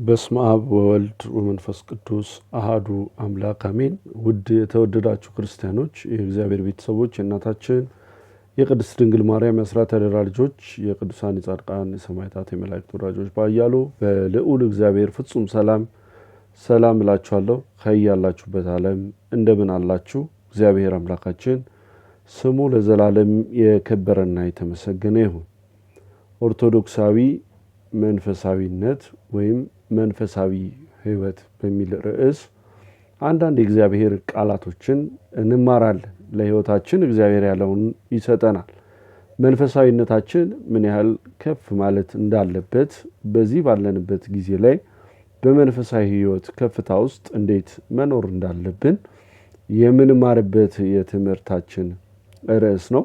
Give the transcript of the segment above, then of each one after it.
በስመ አብ ወወልድ ወመንፈስ ቅዱስ አሃዱ አምላክ አሜን። ውድ የተወደዳችሁ ክርስቲያኖች፣ የእግዚአብሔር ቤተሰቦች፣ የእናታችን የቅድስት ድንግል ማርያም የአስራት አደራ ልጆች፣ የቅዱሳን የጻድቃን የሰማዕታት የመላእክት ወዳጆች ባያሉ በልዑል እግዚአብሔር ፍጹም ሰላም እላችኋለሁ። ከያላችሁበት ዓለም እንደምን አላችሁ? እግዚአብሔር አምላካችን ስሙ ለዘላለም የከበረና የተመሰገነ ይሁን። ኦርቶዶክሳዊ መንፈሳዊነት ወይም መንፈሳዊ ሕይወት በሚል ርዕስ አንዳንድ የእግዚአብሔር ቃላቶችን እንማራለን። ለሕይወታችን እግዚአብሔር ያለውን ይሰጠናል። መንፈሳዊነታችን ምን ያህል ከፍ ማለት እንዳለበት በዚህ ባለንበት ጊዜ ላይ በመንፈሳዊ ሕይወት ከፍታ ውስጥ እንዴት መኖር እንዳለብን የምንማርበት የትምህርታችን ርዕስ ነው።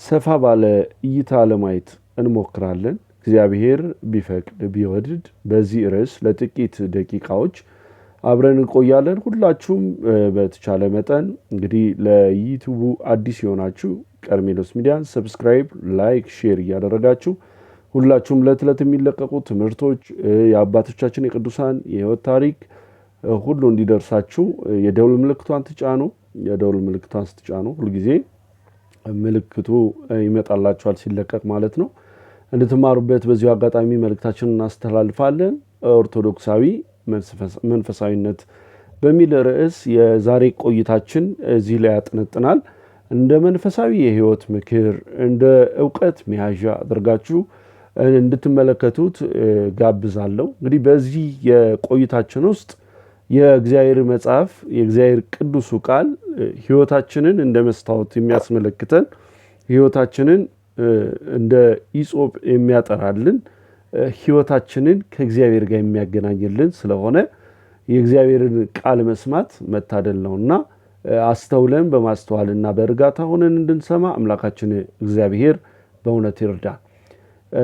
ሰፋ ባለ እይታ ለማየት እንሞክራለን። እግዚአብሔር ቢፈቅድ ቢወድድ በዚህ ርዕስ ለጥቂት ደቂቃዎች አብረን እንቆያለን። ሁላችሁም በተቻለ መጠን እንግዲህ ለዩቲዩቡ አዲስ የሆናችሁ ቀርሜሎስ ሚዲያን ሰብስክራይብ፣ ላይክ፣ ሼር እያደረጋችሁ ሁላችሁም ዕለት የሚለቀቁ ትምህርቶች የአባቶቻችን የቅዱሳን የሕይወት ታሪክ ሁሉ እንዲደርሳችሁ የደውል ምልክቷን ትጫኑ። የደውል ምልክቷን ስትጫኑ ሁልጊዜ ምልክቱ ይመጣላችኋል ሲለቀቅ ማለት ነው። እንድትማሩበት በዚሁ አጋጣሚ መልእክታችንን እናስተላልፋለን። ኦርቶዶክሳዊ መንፈሳዊነት በሚል ርዕስ የዛሬ ቆይታችን እዚህ ላይ ያጠነጥናል። እንደ መንፈሳዊ የሕይወት ምክር እንደ ዕውቀት መያዣ አድርጋችሁ እንድትመለከቱት ጋብዛለሁ። እንግዲህ በዚህ የቆይታችን ውስጥ የእግዚአብሔር መጽሐፍ የእግዚአብሔር ቅዱሱ ቃል ሕይወታችንን እንደ መስታወት የሚያስመለክተን ሕይወታችንን እንደ ኢጾብ የሚያጠራልን ሕይወታችንን ከእግዚአብሔር ጋር የሚያገናኝልን ስለሆነ የእግዚአብሔርን ቃል መስማት መታደል ነውና አስተውለን በማስተዋልና በእርጋታ ሆነን እንድንሰማ አምላካችን እግዚአብሔር በእውነት ይርዳን።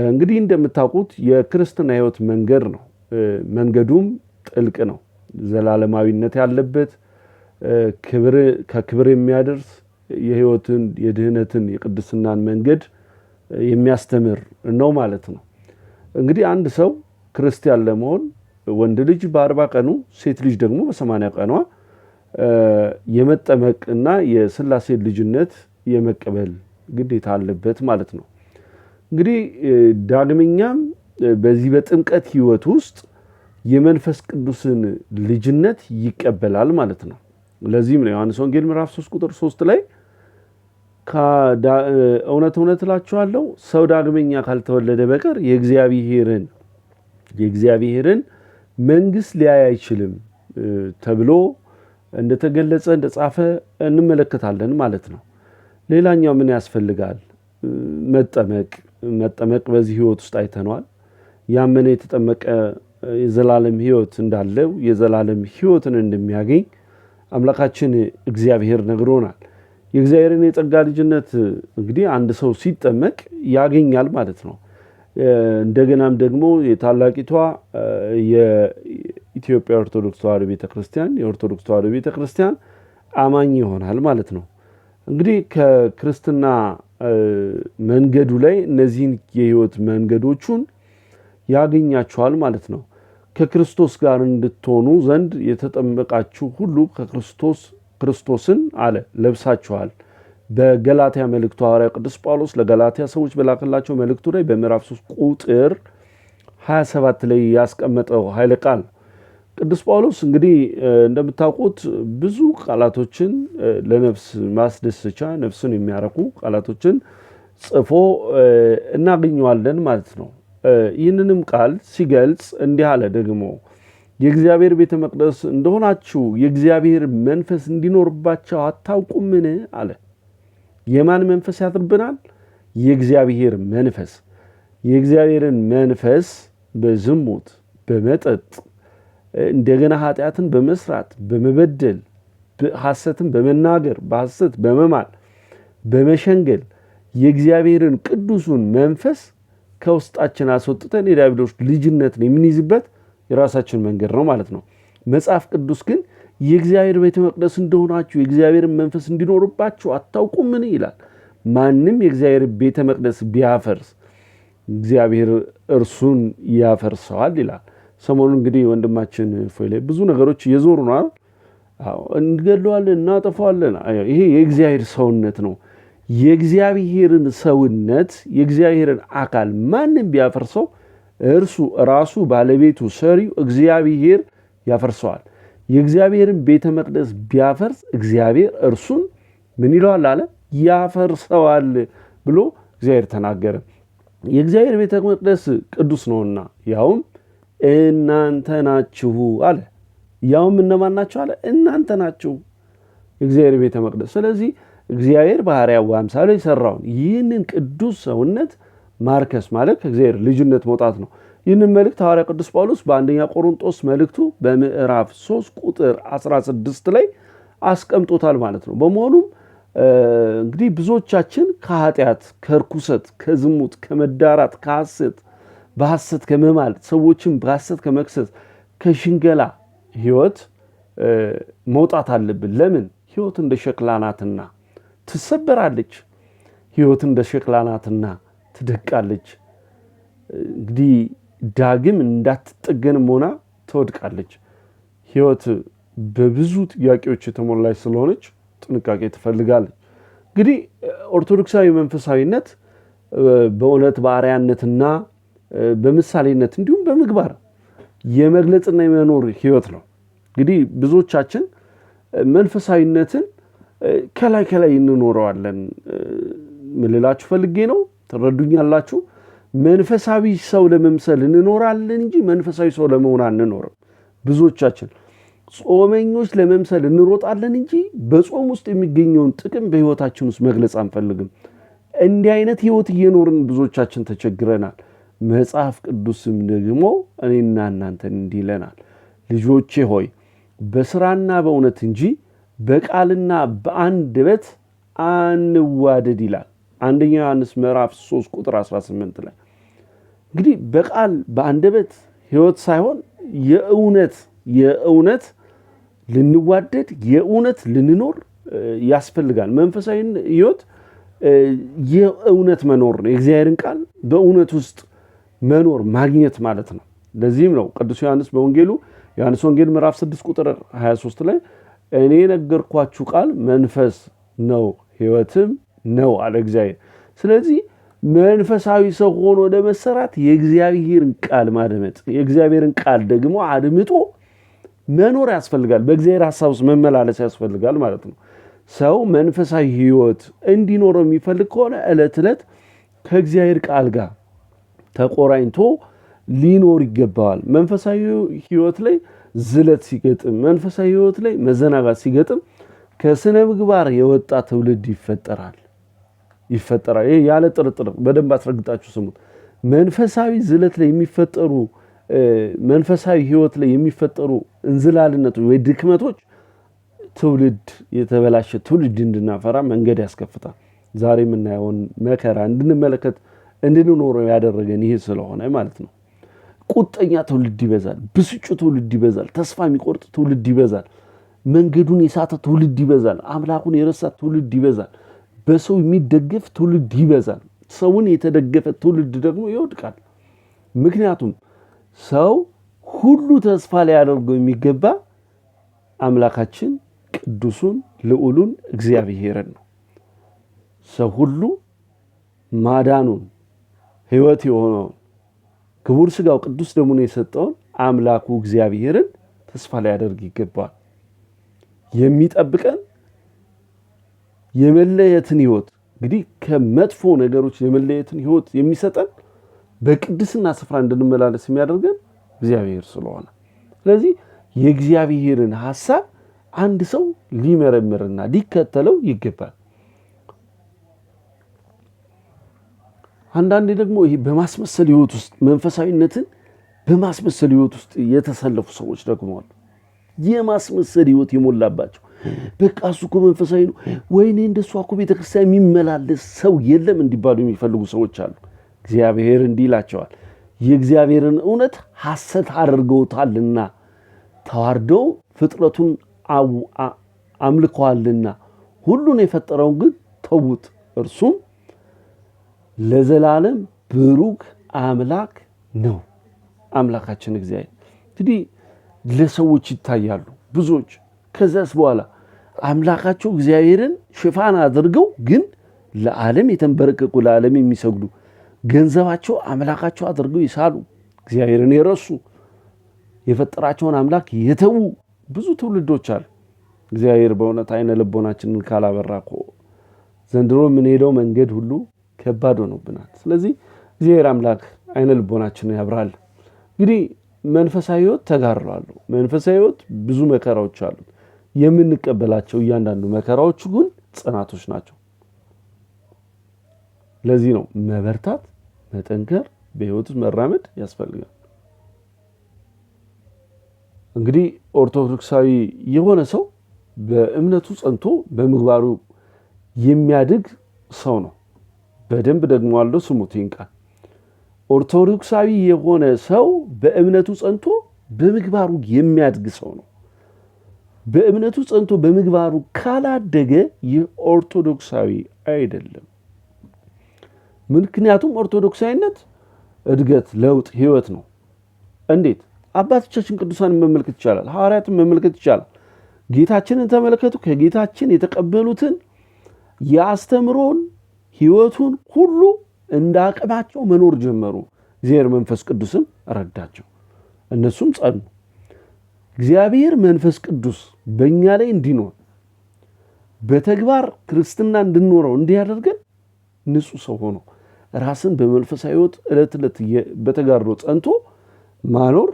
እንግዲህ እንደምታውቁት የክርስትና ሕይወት መንገድ ነው። መንገዱም ጥልቅ ነው። ዘላለማዊነት ያለበት ከክብር የሚያደርስ የሕይወትን የድህነትን የቅድስናን መንገድ የሚያስተምር ነው ማለት ነው። እንግዲህ አንድ ሰው ክርስቲያን ለመሆን ወንድ ልጅ በ40 ቀኑ ሴት ልጅ ደግሞ በ80 ቀኗ የመጠመቅና የሥላሴ ልጅነት የመቀበል ግዴታ አለበት ማለት ነው። እንግዲህ ዳግመኛም በዚህ በጥምቀት ሕይወት ውስጥ የመንፈስ ቅዱስን ልጅነት ይቀበላል ማለት ነው። ለዚህም ነው ዮሐንስ ወንጌል ምዕራፍ 3 ቁጥር 3 ላይ እውነት እላችኋለሁ ሰው ዳግመኛ ካልተወለደ በቀር የእግዚአብሔርን መንግሥት ሊያይ አይችልም ተብሎ እንደተገለጸ እንደጻፈ እንመለከታለን ማለት ነው። ሌላኛው ምን ያስፈልጋል? መጠመቅ በዚህ ሕይወት ውስጥ አይተነዋል። ያመነ የተጠመቀ የዘላለም ሕይወት እንዳለው የዘላለም ሕይወትን እንደሚያገኝ አምላካችን እግዚአብሔር ነግሮናል። የእግዚአብሔርን የጸጋ ልጅነት እንግዲህ አንድ ሰው ሲጠመቅ ያገኛል ማለት ነው። እንደገናም ደግሞ የታላቂቷ የኢትዮጵያ ኦርቶዶክስ ተዋሕዶ ቤተክርስቲያን የኦርቶዶክስ ተዋሕዶ ቤተክርስቲያን አማኝ ይሆናል ማለት ነው። እንግዲህ ከክርስትና መንገዱ ላይ እነዚህን የሕይወት መንገዶቹን ያገኛቸዋል ማለት ነው። ከክርስቶስ ጋር እንድትሆኑ ዘንድ የተጠመቃችሁ ሁሉ ክርስቶስን አለ ለብሳችኋል። በገላትያ መልእክቱ ሐዋርያው ቅዱስ ጳውሎስ ለገላትያ ሰዎች በላከላቸው መልእክቱ ላይ በምዕራፍ 3 ቁጥር 27 ላይ ያስቀመጠው ኃይለ ቃል ቅዱስ ጳውሎስ እንግዲህ እንደምታውቁት ብዙ ቃላቶችን ለነፍስ ማስደሰቻ ነፍስን የሚያረኩ ቃላቶችን ጽፎ እናገኘዋለን ማለት ነው። ይህንንም ቃል ሲገልጽ እንዲህ አለ ደግሞ የእግዚአብሔር ቤተ መቅደስ እንደሆናችሁ የእግዚአብሔር መንፈስ እንዲኖርባቸው አታውቁምን አለ። የማን መንፈስ ያድርብናል? የእግዚአብሔር መንፈስ። የእግዚአብሔርን መንፈስ በዝሙት በመጠጥ እንደገና ኃጢአትን በመስራት በመበደል ሐሰትን በመናገር በሐሰት በመማል በመሸንገል የእግዚአብሔርን ቅዱሱን መንፈስ ከውስጣችን አስወጥተን የዲያብሎስ ልጅነትን የምንይዝበት የራሳችን መንገድ ነው ማለት ነው። መጽሐፍ ቅዱስ ግን የእግዚአብሔር ቤተ መቅደስ እንደሆናችሁ የእግዚአብሔርን መንፈስ እንዲኖርባችሁ አታውቁምን ይላል። ማንም የእግዚአብሔር ቤተ መቅደስ ቢያፈርስ እግዚአብሔር እርሱን ያፈርሰዋል ይላል። ሰሞኑን እንግዲህ ወንድማችን ፎይሌ ብዙ ነገሮች እየዞሩ ነው አይደል? አዎ እንገለዋለን እናጠፋዋለን። ይሄ የእግዚአብሔር ሰውነት ነው። የእግዚአብሔርን ሰውነት የእግዚአብሔርን አካል ማንም ቢያፈርሰው እርሱ ራሱ ባለቤቱ ሰሪው እግዚአብሔር ያፈርሰዋል። የእግዚአብሔርን ቤተ መቅደስ ቢያፈርስ እግዚአብሔር እርሱን ምን ይለዋል አለ? ያፈርሰዋል ብሎ እግዚአብሔር ተናገረ። የእግዚአብሔር ቤተ መቅደስ ቅዱስ ነውና ያውም እናንተ ናችሁ አለ። ያውም እነማን ናቸው አለ? እናንተ ናችሁ የእግዚአብሔር ቤተ መቅደስ። ስለዚህ እግዚአብሔር በአርአያው አምሳሉ የሰራውን ይህንን ቅዱስ ሰውነት ማርከስ ማለት ከእግዚአብሔር ልጅነት መውጣት ነው። ይህንን መልእክት ሐዋርያ ቅዱስ ጳውሎስ በአንደኛ ቆሮንቶስ መልእክቱ በምዕራፍ 3 ቁጥር 16 ላይ አስቀምጦታል ማለት ነው። በመሆኑም እንግዲህ ብዙዎቻችን ከኃጢአት፣ ከርኩሰት፣ ከዝሙት፣ ከመዳራት፣ ከሐሰት፣ በሐሰት ከመማል፣ ሰዎችን በሐሰት ከመክሰስ፣ ከሽንገላ ህይወት መውጣት አለብን። ለምን? ህይወት እንደ ሸክላ ናትና ትሰበራለች። ህይወት እንደ ሸክላ ናትና ትደቃለች። እንግዲህ ዳግም እንዳትጠገንም ሆና ትወድቃለች። ህይወት በብዙ ጥያቄዎች የተሞላች ስለሆነች ጥንቃቄ ትፈልጋለች። እንግዲህ ኦርቶዶክሳዊ መንፈሳዊነት በእውነት በአርአያነትና በምሳሌነት እንዲሁም በምግባር የመግለጽና የመኖር ህይወት ነው። እንግዲህ ብዙዎቻችን መንፈሳዊነትን ከላይ እንኖረዋለን። ምን ልላችሁ ፈልጌ ነው? ትረዱኛላችሁ? መንፈሳዊ ሰው ለመምሰል እንኖራለን እንጂ መንፈሳዊ ሰው ለመሆን አንኖርም። ብዙዎቻችን ጾመኞች ለመምሰል እንሮጣለን እንጂ በጾም ውስጥ የሚገኘውን ጥቅም በህይወታችን ውስጥ መግለጽ አንፈልግም። እንዲህ አይነት ህይወት እየኖርን ብዙዎቻችን ተቸግረናል። መጽሐፍ ቅዱስም ደግሞ እኔና እናንተን እንዲህ ይለናል፣ ልጆቼ ሆይ በስራና በእውነት እንጂ በቃልና በአንደበት አንዋደድ ይላል። አንደኛ ዮሐንስ ምዕራፍ 3 ቁጥር 18 ላይ እንግዲህ በቃል በአንደበት ህይወት ሳይሆን የእውነት ልንዋደድ የእውነት ልንኖር ያስፈልጋል። መንፈሳዊ ህይወት የእውነት መኖር ነው። የእግዚአብሔርን ቃል በእውነት ውስጥ መኖር ማግኘት ማለት ነው። ለዚህም ነው ቅዱስ ዮሐንስ በወንጌሉ ዮሐንስ ወንጌል ምዕራፍ 6 ቁጥር 23 ላይ እኔ ነገርኳችሁ ቃል መንፈስ ነው ህይወትም ነው አለ እግዚአብሔር። ስለዚህ መንፈሳዊ ሰው ሆኖ ለመሰራት የእግዚአብሔርን ቃል ማድመጥ፣ የእግዚአብሔርን ቃል ደግሞ አድምጦ መኖር ያስፈልጋል። በእግዚአብሔር ሐሳብ ውስጥ መመላለስ ያስፈልጋል ማለት ነው። ሰው መንፈሳዊ ህይወት እንዲኖረው የሚፈልግ ከሆነ ዕለት ዕለት ከእግዚአብሔር ቃል ጋር ተቆራኝቶ ሊኖር ይገባዋል። መንፈሳዊ ህይወት ላይ ዝለት ሲገጥም፣ መንፈሳዊ ህይወት ላይ መዘናጋት ሲገጥም ከስነ ምግባር የወጣ ትውልድ ይፈጠራል። ይሄ ያለ ጥርጥር በደንብ አስረግጣችሁ ስሙት። መንፈሳዊ ዝለት ላይ የሚፈጠሩ መንፈሳዊ ህይወት ላይ የሚፈጠሩ እንዝላልነቶች ወይ ድክመቶች ትውልድ የተበላሸ ትውልድ እንድናፈራ መንገድ ያስከፍታል። ዛሬ የምናየውን መከራ እንድንመለከት እንድንኖረው ያደረገን ይህ ስለሆነ ማለት ነው። ቁጠኛ ትውልድ ይበዛል። ብስጩ ትውልድ ይበዛል። ተስፋ የሚቆርጥ ትውልድ ይበዛል። መንገዱን የሳተ ትውልድ ይበዛል። አምላኩን የረሳ ትውልድ ይበዛል። በሰው የሚደገፍ ትውልድ ይበዛል። ሰውን የተደገፈ ትውልድ ደግሞ ይወድቃል። ምክንያቱም ሰው ሁሉ ተስፋ ሊያደርገው የሚገባ አምላካችን ቅዱሱን ልዑሉን እግዚአብሔርን ነው። ሰው ሁሉ ማዳኑን ሕይወት የሆነውን ክቡር ሥጋው ቅዱስ ደሙን የሰጠውን አምላኩ እግዚአብሔርን ተስፋ ሊያደርግ ይገባል። የሚጠብቀን የመለየትን ሕይወት እንግዲህ ከመጥፎ ነገሮች የመለየትን ሕይወት የሚሰጠን በቅድስና ስፍራ እንድንመላለስ የሚያደርገን እግዚአብሔር ስለሆነ፣ ስለዚህ የእግዚአብሔርን ሐሳብ አንድ ሰው ሊመረምርና ሊከተለው ይገባል። አንዳንዴ ደግሞ ይሄ በማስመሰል ሕይወት ውስጥ መንፈሳዊነትን በማስመሰል ሕይወት ውስጥ የተሰለፉ ሰዎች ደግሞ አሉ። የማስመሰል ሕይወት የሞላባቸው በቃ እሱ እኮ መንፈሳዊ ነው፣ ወይኔ እንደሱ እኮ ቤተክርስቲያን የሚመላለስ ሰው የለም እንዲባሉ የሚፈልጉ ሰዎች አሉ። እግዚአብሔር እንዲህ ይላቸዋል፣ የእግዚአብሔርን እውነት ሐሰት አድርገውታልና ተዋርደው ፍጥረቱን አምልከዋልና ሁሉን የፈጠረውን ግን ተዉት፣ እርሱም ለዘላለም ብሩክ አምላክ ነው። አምላካችን እግዚአብሔር እንግዲህ ለሰዎች ይታያሉ ብዙዎች። ከዛስ በኋላ አምላካቸው እግዚአብሔርን ሽፋን አድርገው ግን ለዓለም የተንበረከኩ ለዓለም የሚሰግዱ ገንዘባቸው አምላካቸው አድርገው ይሳሉ፣ እግዚአብሔርን የረሱ የፈጠራቸውን አምላክ የተዉ ብዙ ትውልዶች አሉ። እግዚአብሔር በእውነት አይነ ልቦናችንን ካላበራ እኮ ዘንድሮ የምንሄደው መንገድ ሁሉ ከባድ ሆኖብናል። ስለዚህ እግዚአብሔር አምላክ አይነ ልቦናችንን ያብራል። እንግዲህ መንፈሳዊ ሕይወት ተጋድሎ አለው። መንፈሳዊ ሕይወት ብዙ መከራዎች አሉት። የምንቀበላቸው እያንዳንዱ መከራዎች ግን ጽናቶች ናቸው። ለዚህ ነው መበርታት፣ መጠንከር፣ በሕይወት መራመድ ያስፈልጋል። እንግዲህ ኦርቶዶክሳዊ የሆነ ሰው በእምነቱ ጸንቶ በምግባሩ የሚያድግ ሰው ነው። በደንብ ደግሞ አለው ስሙት ይንቃል። ኦርቶዶክሳዊ የሆነ ሰው በእምነቱ ጸንቶ በምግባሩ የሚያድግ ሰው ነው። በእምነቱ ጸንቶ በምግባሩ ካላደገ ይህ ኦርቶዶክሳዊ አይደለም። ምክንያቱም ኦርቶዶክሳዊነት እድገት፣ ለውጥ፣ ህይወት ነው። እንዴት? አባቶቻችን ቅዱሳን መመልከት ይቻላል። ሐዋርያትን መመልከት ይቻላል። ጌታችንን ተመልከቱ። ከጌታችን የተቀበሉትን የአስተምሮን ህይወቱን ሁሉ እንደ አቅማቸው መኖር ጀመሩ። እግዚአብሔር መንፈስ ቅዱስም ረዳቸው፣ እነሱም ጸኑ። እግዚአብሔር መንፈስ ቅዱስ በእኛ ላይ እንዲኖር በተግባር ክርስትና እንድንኖረው እንዲያደርገን ንጹህ ሰው ሆኖ ራስን በመንፈሳዊ ህይወት ዕለት ዕለት በተጋድሎ ጸንቶ ማኖር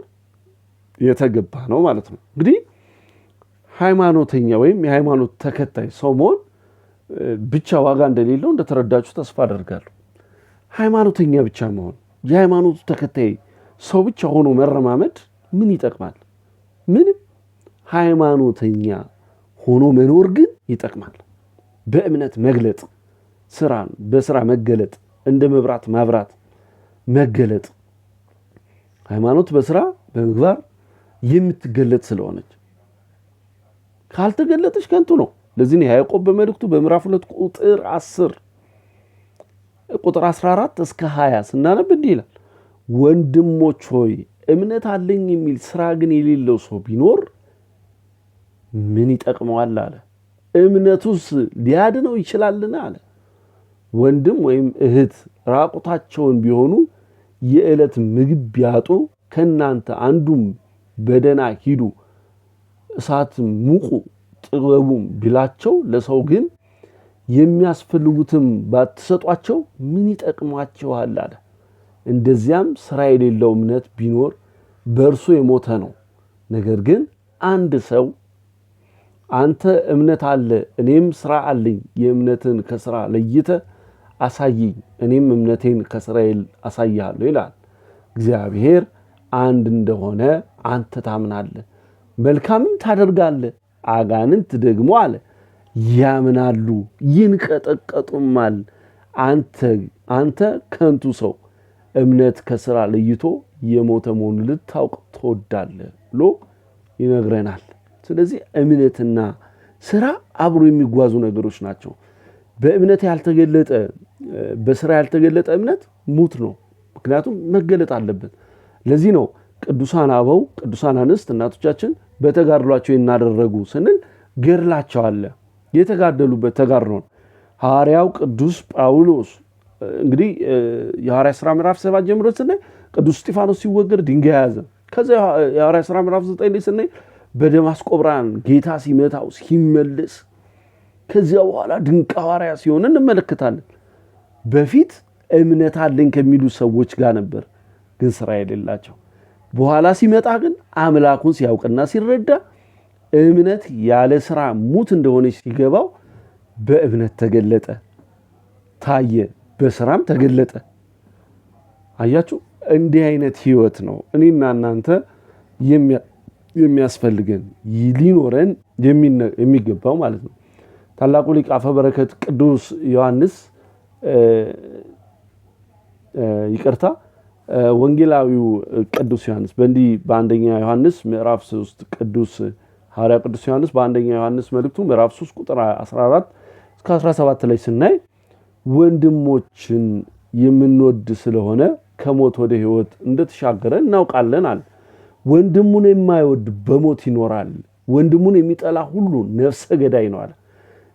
የተገባ ነው ማለት ነው። እንግዲህ ሃይማኖተኛ ወይም የሃይማኖት ተከታይ ሰው መሆን ብቻ ዋጋ እንደሌለው እንደተረዳችሁ ተስፋ አደርጋለሁ። ሃይማኖተኛ ብቻ መሆን፣ የሃይማኖቱ ተከታይ ሰው ብቻ ሆኖ መረማመድ ምን ይጠቅማል? ምንም። ሃይማኖተኛ ሆኖ መኖር ግን ይጠቅማል። በእምነት መግለጥ፣ ስራን በስራ መገለጥ፣ እንደ መብራት ማብራት መገለጥ። ሃይማኖት በስራ በምግባር የምትገለጥ ስለሆነች ካልተገለጠች ከንቱ ነው። ለዚህ ነው ያዕቆብ በመልእክቱ በምዕራፍ 2 ቁጥር 10 ቁጥር 14 እስከ 20 ስናነብ እንዲህ ይላል፣ ወንድሞች ሆይ እምነት አለኝ የሚል ስራ ግን የሌለው ሰው ቢኖር ምን ይጠቅመዋል አለ። እምነቱስ ሊያድነው ይችላልን አለ። ወንድም ወይም እህት ራቁታቸውን ቢሆኑ የዕለት ምግብ ቢያጡ ከናንተ አንዱም በደና ሂዱ እሳት ሙቁ ጥበቡም ቢላቸው ለሰው ግን የሚያስፈልጉትም ባትሰጧቸው ምን ይጠቅማቸዋል አለ። እንደዚያም ስራ የሌለው እምነት ቢኖር በእርሱ የሞተ ነው። ነገር ግን አንድ ሰው አንተ እምነት አለ እኔም ስራ አለኝ፣ የእምነትን ከስራ ለይተ አሳየኝ፣ እኔም እምነቴን ከስራዬ አሳያለሁ ይላል። እግዚአብሔር አንድ እንደሆነ አንተ ታምናለህ፣ መልካምም ታደርጋለህ። አጋንንት ደግሞ አለ ያምናሉ ይንቀጠቀጡማል። አንተ ከንቱ ሰው እምነት ከስራ ለይቶ የሞተ መሆኑን ልታውቅ ትወዳለህ ብሎ ይነግረናል። ስለዚህ እምነትና ስራ አብሮ የሚጓዙ ነገሮች ናቸው። በእምነት ያልተገለጠ በስራ ያልተገለጠ እምነት ሙት ነው። ምክንያቱም መገለጥ አለበት። ለዚህ ነው ቅዱሳን አበው ቅዱሳን አንስት እናቶቻችን በተጋድሏቸው እናደረጉ ስንል ገድላቸው አለ። የተጋደሉበት ተጋድሎ ሐዋርያው ቅዱስ ጳውሎስ እንግዲህ የሐዋርያ ሥራ ምዕራፍ 7 ጀምሮ ስናይ ቅዱስ እስጢፋኖስ ሲወገር ድንጋይ ያዘ። ከዛ የሐዋርያ ሥራ ምዕራፍ 9 ላይ ስናይ በደማስቆ ብርሃን ጌታ ሲመታው ሲመለስ ከዚያ በኋላ ድንቅ ሐዋርያ ሲሆን እንመለከታለን። በፊት እምነት አለኝ ከሚሉ ሰዎች ጋር ነበር ግን ስራ የሌላቸው። በኋላ ሲመጣ ግን አምላኩን ሲያውቅና ሲረዳ እምነት ያለ ስራ ሙት እንደሆነች ሲገባው በእምነት ተገለጠ፣ ታየ፣ በስራም ተገለጠ። አያችሁ፣ እንዲህ አይነት ህይወት ነው እኔና እናንተ የሚያስፈልገን ሊኖረን የሚገባው ማለት ነው። ታላቁ ሊቅ አፈ በረከት ቅዱስ ዮሐንስ ወንጌላዊው ቅዱስ ዮሐንስ በአንደኛ ዮሐንስ ምዕራፍ 3 ቅዱስ ሐዋርያ ቅዱስ ዮሐንስ በአንደኛ ዮሐንስ መልእክቱ ምዕራፍ 3 ቁጥር 14 እስከ 17 ላይ ስናይ ወንድሞችን የምንወድ ስለሆነ ከሞት ወደ ህይወት እንደተሻገረ እናውቃለን አለ። ወንድሙን የማይወድ በሞት ይኖራል። ወንድሙን የሚጠላ ሁሉ ነፍሰ ገዳይ ነው አለ።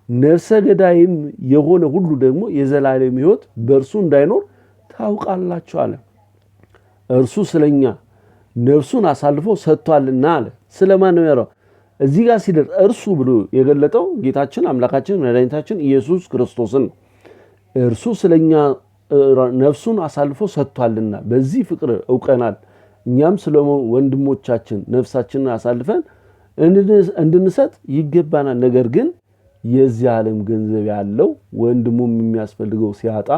ነፍሰ ገዳይም የሆነ ሁሉ ደግሞ የዘላለም ሕይወት በእርሱ እንዳይኖር ታውቃላችሁ አለ። እርሱ ስለኛ ነፍሱን አሳልፎ ሰጥቷልና አለ። ስለማን ነው ያለው? እዚህ ጋር ሲደርስ እርሱ ብሎ የገለጠው ጌታችን አምላካችን መድኃኒታችን ኢየሱስ ክርስቶስን እርሱ ስለኛ ነፍሱን አሳልፎ ሰጥቷልና በዚህ ፍቅር እውቀናል። እኛም ስለ ወንድሞቻችን ነፍሳችንን አሳልፈን እንድንሰጥ ይገባናል። ነገር ግን የዚህ ዓለም ገንዘብ ያለው ወንድሙም የሚያስፈልገው ሲያጣ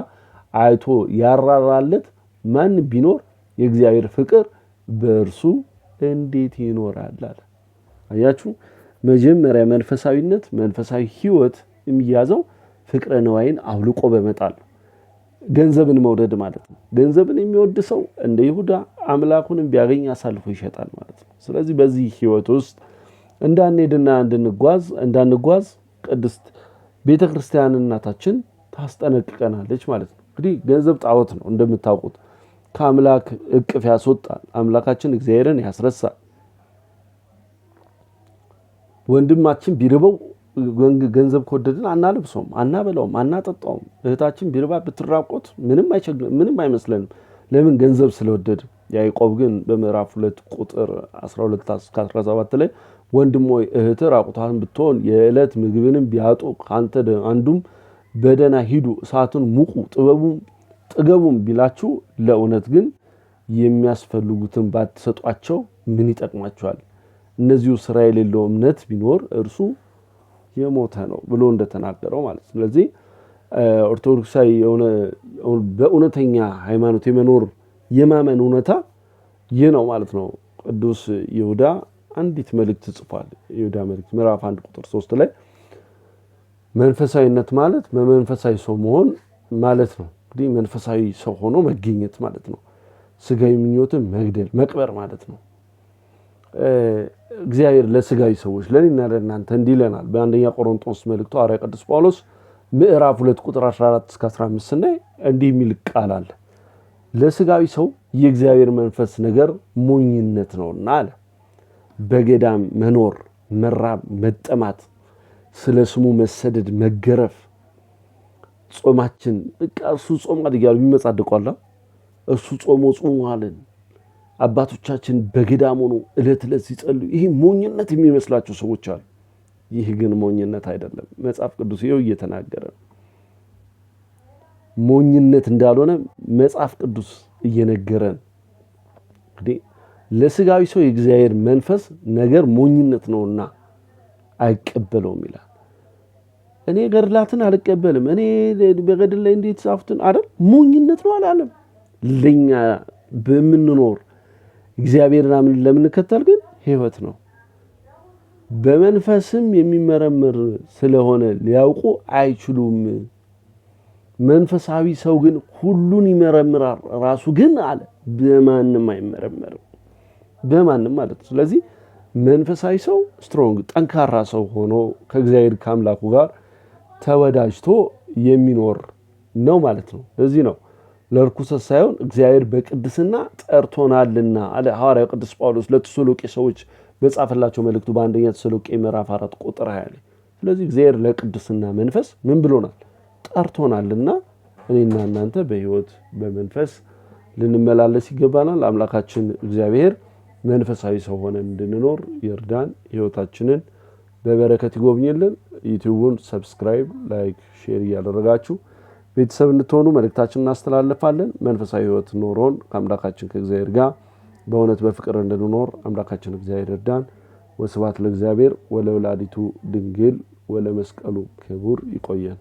አይቶ ያራራለት ማን ቢኖር የእግዚአብሔር ፍቅር በእርሱ እንዴት ይኖራል አለ። አያችሁ፣ መጀመሪያ መንፈሳዊነት መንፈሳዊ ሕይወት የሚያዘው ፍቅረ ነዋይን አውልቆ በመጣል ገንዘብን መውደድ ማለት ነው። ገንዘብን የሚወድ ሰው እንደ ይሁዳ አምላኩንም ቢያገኝ አሳልፎ ይሸጣል ማለት ነው። ስለዚህ በዚህ ሕይወት ውስጥ እንዳንሄድና እንዳንጓዝ ቅድስት ቤተክርስቲያን እናታችን ታስጠነቅቀናለች ማለት ነው። እንግዲህ ገንዘብ ጣዖት ነው እንደምታውቁት። ከአምላክ እቅፍ ያስወጣል። አምላካችን እግዚአብሔርን ያስረሳል። ወንድማችን ቢርበው ገንዘብ ከወደድን አናልብሰውም፣ አናበላውም፣ አናጠጣውም። እህታችን ቢርባ ብትራቆት ምንም አይመስለንም። ለምን? ገንዘብ ስለወደድ። ያዕቆብ ግን በምዕራፍ 2 ቁጥር 12-17 ላይ ወንድም ሆይ እህት ራቁቷን ብትሆን የዕለት ምግብንም ቢያጡ ካንተ አንዱም በደና ሂዱ እሳቱን ሙቁ ጥገቡም ቢላችሁ ለእውነት ግን የሚያስፈልጉትን ባትሰጧቸው ምን ይጠቅማቸዋል? እነዚሁ ስራ የሌለው እምነት ቢኖር እርሱ የሞተ ነው ብሎ እንደተናገረው ማለት። ስለዚህ ኦርቶዶክሳዊ የሆነ በእውነተኛ ሃይማኖት የማመን እውነታ ይህ ነው ማለት ነው። ቅዱስ ይሁዳ አንዲት መልእክት ጽፏል። ይሁዳ መልእክት ምዕራፍ 1 ቁጥር 3 ላይ መንፈሳዊነት ማለት በመንፈሳዊ ሰው መሆን ማለት ነው። እንግዲህ መንፈሳዊ ሰው ሆኖ መገኘት ማለት ነው። ስጋዊ ምኞትን መግደል መቅበር ማለት ነው። እግዚአብሔር ለስጋዊ ሰዎች ለኔና ለእናንተ እንዲህ ይለናል። በአንደኛ ቆሮንቶስ መልእክቱ ሐዋርያ ቅዱስ ጳውሎስ ምዕራፍ 2 ቁጥር 14-15 ስናይ እንዲህ የሚል ቃል አለ። ለስጋዊ ሰው የእግዚአብሔር መንፈስ ነገር ሞኝነት ነውና አለ። በገዳም መኖር፣ መራብ፣ መጠማት፣ ስለ ስሙ መሰደድ፣ መገረፍ፣ ጾማችን በቃ እርሱ ጾሟል እያሉ ይመጻደቋል። እርሱ ጾሟልን አባቶቻችን በገዳም ሆኖ ዕለት ዕለት ሲጸልዩ ይሄ ሞኝነት የሚመስላቸው ሰዎች አሉ። ይህ ግን ሞኝነት አይደለም። መጽሐፍ ቅዱስ ይኸው እየተናገረ ሞኝነት እንዳልሆነ መጽሐፍ ቅዱስ እየነገረን። እንግዲህ ለስጋዊ ሰው የእግዚአብሔር መንፈስ ነገር ሞኝነት ነውና አይቀበለውም ይላል። እኔ ገድላትን አልቀበልም፣ እኔ በገድል ላይ እንዴት ጻፉትን አይደል? ሞኝነት ነው አላለም። ለኛ በምንኖር እግዚአብሔርን አምን ለምንከተል ግን ሕይወት ነው። በመንፈስም የሚመረመር ስለሆነ ሊያውቁ አይችሉም። መንፈሳዊ ሰው ግን ሁሉን ይመረምራል፣ ራሱ ግን አለ በማንም አይመረመርም። በማንም ማለት ነው። ስለዚህ መንፈሳዊ ሰው ስትሮንግ ጠንካራ ሰው ሆኖ ከእግዚአብሔር ከአምላኩ ጋር ተወዳጅቶ የሚኖር ነው ማለት ነው። ለዚህ ነው ለርኩሰት ሳይሆን እግዚአብሔር በቅድስና ጠርቶናልና አለ ሐዋርያው ቅዱስ ጳውሎስ ለተሰሎቄ ሰዎች በጻፈላቸው መልእክቱ በአንደኛ ተሰሎቄ ምዕራፍ 4 ቁጥር 20 ላይ። ስለዚህ እግዚአብሔር ለቅድስና መንፈስ ምን ብሎናል? ጠርቶናልና እኔና እናንተ በሕይወት በመንፈስ ልንመላለስ ይገባናል። አምላካችን እግዚአብሔር መንፈሳዊ ሰው ሆነን እንድንኖር ይርዳን። ሕይወታችንን በበረከት ይጎብኝልን። ዩቲዩቡን ሰብስክራይብ፣ ላይክ፣ ሼር እያደረጋችሁ ቤተሰብ እንድትሆኑ መልእክታችንን እናስተላልፋለን። መንፈሳዊ ሕይወት ኖሮን ከአምላካችን ከእግዚአብሔር ጋር በእውነት በፍቅር እንድንኖር አምላካችን እግዚአብሔር ይርዳን። ወስብሐት ለእግዚአብሔር ወለወላዲቱ ድንግል ወለመስቀሉ ክቡር። ይቆየን።